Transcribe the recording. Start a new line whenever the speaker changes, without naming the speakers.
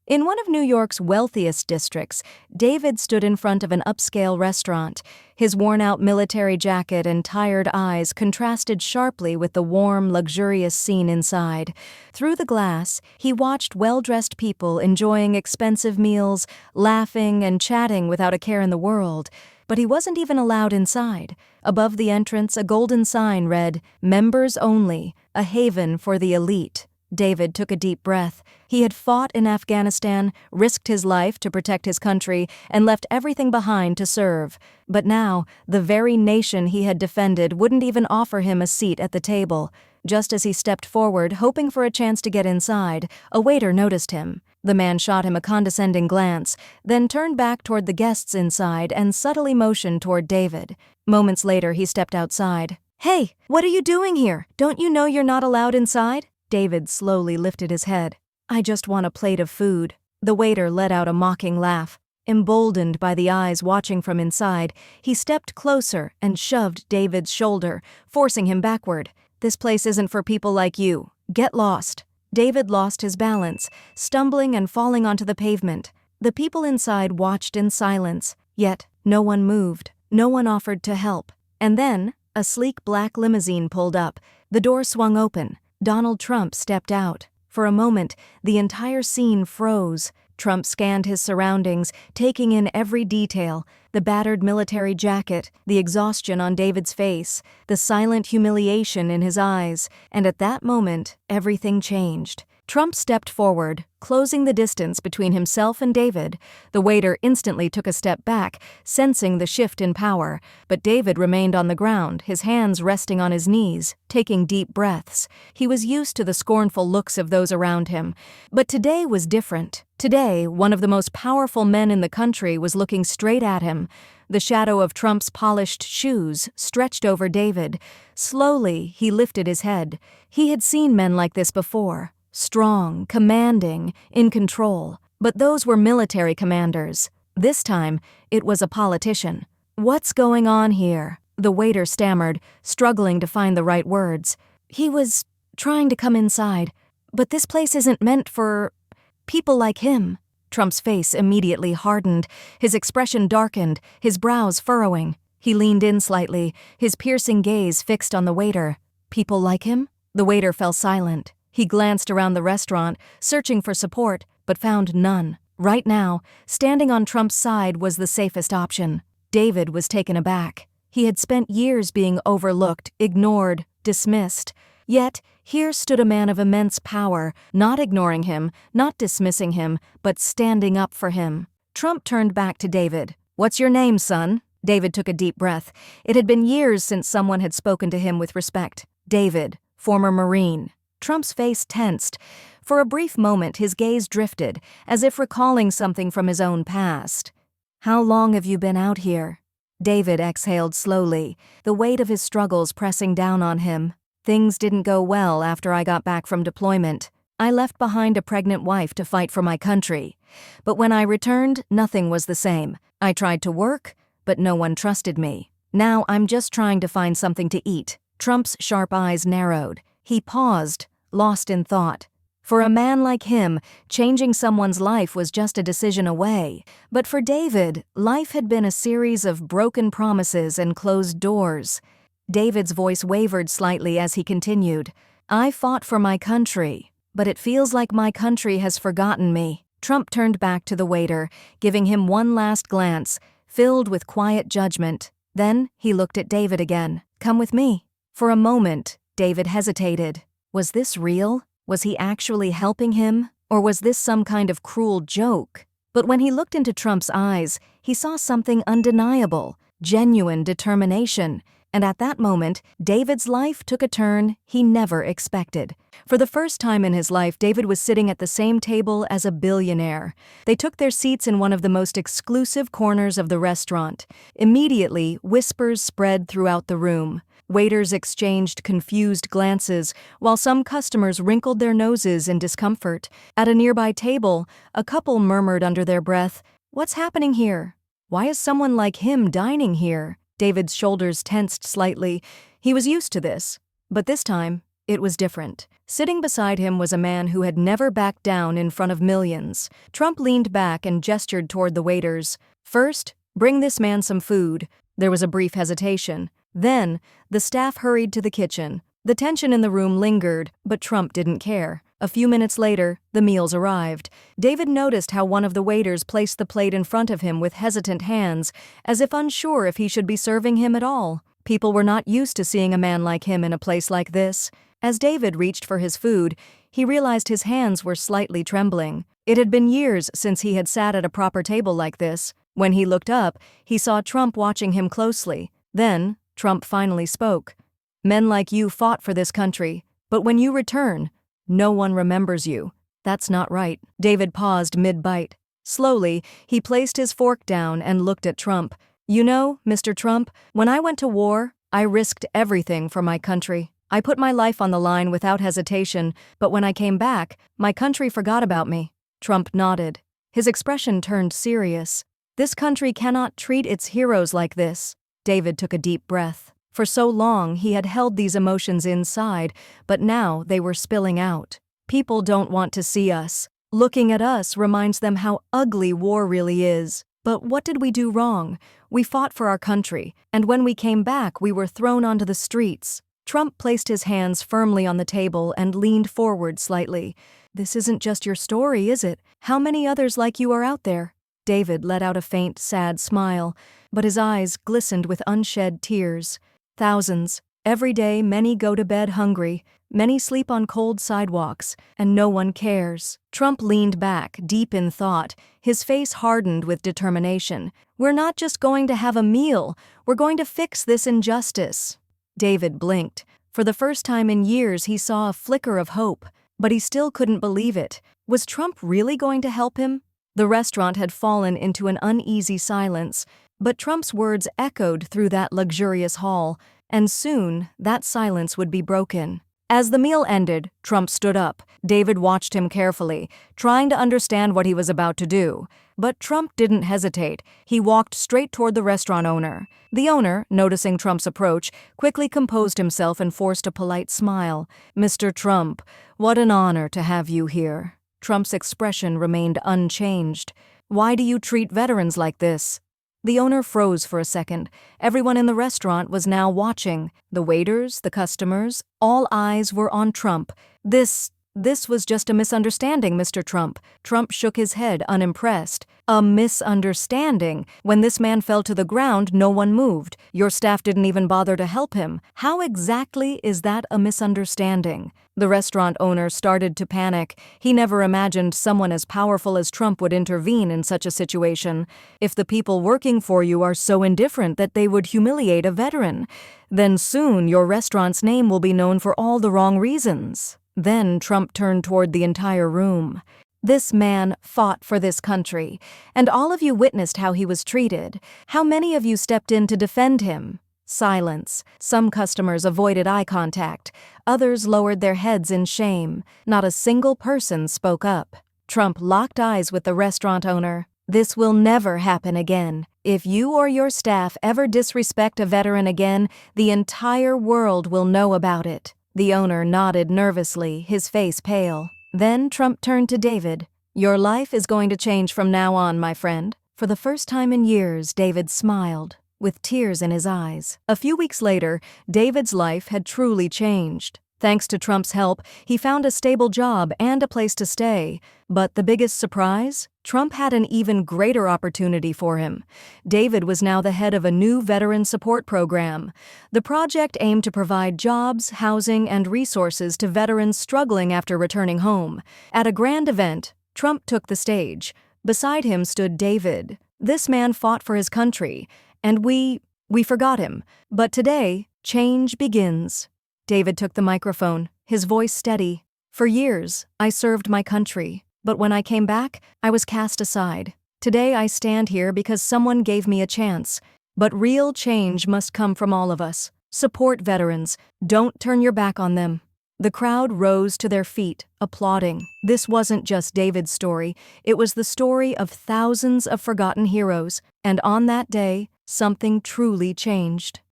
In one of New York's wealthiest districts, David stood in front of an upscale restaurant. His worn-out military jacket and tired eyes contrasted sharply with the warm, luxurious scene inside. Through the glass, he watched well-dressed people enjoying expensive meals, laughing and chatting without a care in the world. But he wasn't even allowed inside. Above the entrance, a golden sign read, "Members Only, a haven for the elite." David took a deep breath. He had fought in Afghanistan, risked his life to protect his country, and left everything behind to serve. But now, the very nation he had defended wouldn't even offer him a seat at the table. Just as he stepped forward, hoping for a chance to get inside, a waiter noticed him. The man shot him a condescending glance, then turned back toward the guests inside and subtly motioned toward David. Moments later, he stepped outside. "Hey, what are you doing here? Don't you know you're not allowed inside?" David slowly lifted his head. "I just want a plate of food." The waiter let out a mocking laugh. Emboldened by the eyes watching from inside, he stepped closer and shoved David's shoulder, forcing him backward. "This place isn't for people like you. Get lost." David lost his balance, stumbling and falling onto the pavement. The people inside watched in silence, yet no one moved. No one offered to help. And then, a sleek black limousine pulled up. The door swung open. Donald Trump stepped out. For a moment, the entire scene froze. Trump scanned his surroundings, taking in every detail: the battered military jacket, the exhaustion on David's face, the silent humiliation in his eyes, and at that moment, everything changed. Trump stepped forward, closing the distance between himself and David. The waiter instantly took a step back, sensing the shift in power, but David remained on the ground, his hands resting on his knees, taking deep breaths. He was used to the scornful looks of those around him. But today was different. Today, one of the most powerful men in the country was looking straight at him. The shadow of Trump's polished shoes stretched over David. Slowly, he lifted his head. He had seen men like this before. Strong, commanding, in control. But those were military commanders. This time, it was a politician. "What's going on here?" the waiter stammered, struggling to find the right words. "He was trying to come inside, but this place isn't meant for people like him." Trump's face immediately hardened, his expression darkened, his brows furrowing. He leaned in slightly, his piercing gaze fixed on the waiter. "People like him?" The waiter fell silent. He glanced around the restaurant, searching for support, but found none. Right now, standing on Trump's side was the safest option. David was taken aback. He had spent years being overlooked, ignored, dismissed. Yet, here stood a man of immense power, not ignoring him, not dismissing him, but standing up for him. Trump turned back to David. "What's your name, son?" David took a deep breath. It had been years since someone had spoken to him with respect. "David, former Marine." Trump's face tensed. For a brief moment, his gaze drifted, as if recalling something from his own past. "How long have you been out here?" David exhaled slowly, the weight of his struggles pressing down on him. "Things didn't go well after I got back from deployment. I left behind a pregnant wife to fight for my country. But when I returned, nothing was the same. I tried to work, but no one trusted me. Now I'm just trying to find something to eat." Trump's sharp eyes narrowed. He paused, lost in thought. For a man like him, changing someone's life was just a decision away. But for David, life had been a series of broken promises and closed doors. David's voice wavered slightly as he continued. "I fought for my country, but it feels like my country has forgotten me." Trump turned back to the waiter, giving him one last glance, filled with quiet judgment. Then he looked at David again. "Come with me." For a moment, David hesitated. Was this real? Was he actually helping him? Or was this some kind of cruel joke? But when he looked into Trump's eyes, he saw something undeniable, genuine determination. And at that moment, David's life took a turn he never expected. For the first time in his life, David was sitting at the same table as a billionaire. They took their seats in one of the most exclusive corners of the restaurant. Immediately, whispers spread throughout the room. Waiters exchanged confused glances, while some customers wrinkled their noses in discomfort. At a nearby table, a couple murmured under their breath, "What's happening here? Why is someone like him dining here?" David's shoulders tensed slightly. He was used to this. But this time, it was different. Sitting beside him was a man who had never backed down in front of millions. Trump leaned back and gestured toward the waiters. "First, bring this man some food." There was a brief hesitation. Then, the staff hurried to the kitchen. The tension in the room lingered, but Trump didn't care. A few minutes later, the meals arrived. David noticed how one of the waiters placed the plate in front of him with hesitant hands, as if unsure if he should be serving him at all. People were not used to seeing a man like him in a place like this. As David reached for his food, he realized his hands were slightly trembling. It had been years since he had sat at a proper table like this. When he looked up, he saw Trump watching him closely. Then, Trump finally spoke. "Men like you fought for this country, but when you return, no one remembers you. That's not right." David paused mid-bite. Slowly, he placed his fork down and looked at Trump. "You know, Mr. Trump, when I went to war, I risked everything for my country. I put my life on the line without hesitation, but when I came back, my country forgot about me." Trump nodded. His expression turned serious. "This country cannot treat its heroes like this." David took a deep breath. For so long, he had held these emotions inside, but now they were spilling out. People don't want to see us. Looking at us reminds them how ugly war really is. But what did we do wrong? We fought for our country, and when we came back, we were thrown onto the streets. Trump placed his hands firmly on the table and leaned forward slightly. "This isn't just your story, is it? How many others like you are out there?" David let out a faint, sad smile, but his eyes glistened with unshed tears. "Thousands. Every day, many go to bed hungry. Many sleep on cold sidewalks, and no one cares." Trump leaned back, deep in thought, his face hardened with determination. "We're not just going to have a meal, we're going to fix this injustice." David blinked. For the first time in years, he saw a flicker of hope, but he still couldn't believe it. Was Trump really going to help him? The restaurant had fallen into an uneasy silence, but Trump's words echoed through that luxurious hall, and soon that silence would be broken. As the meal ended, Trump stood up. David watched him carefully, trying to understand what he was about to do. But Trump didn't hesitate. He walked straight toward the restaurant owner. The owner, noticing Trump's approach, quickly composed himself and forced a polite smile. "Mr. Trump, what an honor to have you here." Trump's expression remained unchanged. "Why do you treat veterans like this?" The owner froze for a second. Everyone in the restaurant was now watching. The waiters, the customers, all eyes were on Trump. This was just a misunderstanding, Mr. Trump." Trump shook his head, unimpressed. "A misunderstanding? When this man fell to the ground, no one moved. Your staff didn't even bother to help him. How exactly is that a misunderstanding?" The restaurant owner started to panic. He never imagined someone as powerful as Trump would intervene in such a situation. "If the people working for you are so indifferent that they would humiliate a veteran, then soon your restaurant's name will be known for all the wrong reasons." Then Trump turned toward the entire room. "This man fought for this country, and all of you witnessed how he was treated. How many of you stepped in to defend him?" Silence. Some customers avoided eye contact. Others lowered their heads in shame. Not a single person spoke up. Trump locked eyes with the restaurant owner. "This will never happen again. If you or your staff ever disrespect a veteran again, the entire world will know about it." The owner nodded nervously, his face pale. Then Trump turned to David. "Your life is going to change from now on, my friend." For the first time in years, David smiled, with tears in his eyes. A few weeks later, David's life had truly changed. Thanks to Trump's help, he found a stable job and a place to stay. But the biggest surprise? Trump had an even greater opportunity for him. David was now the head of a new veteran support program. The project aimed to provide jobs, housing, and resources to veterans struggling after returning home. At a grand event, Trump took the stage. Beside him stood David. This man fought for his country, and we forgot him. But today, change begins. David took the microphone, his voice steady. "For years, I served my country, but when I came back, I was cast aside. Today I stand here because someone gave me a chance. But real change must come from all of us. Support veterans. Don't turn your back on them." The crowd rose to their feet, applauding. This wasn't just David's story, it was the story of thousands of forgotten heroes, and on that day, something truly changed.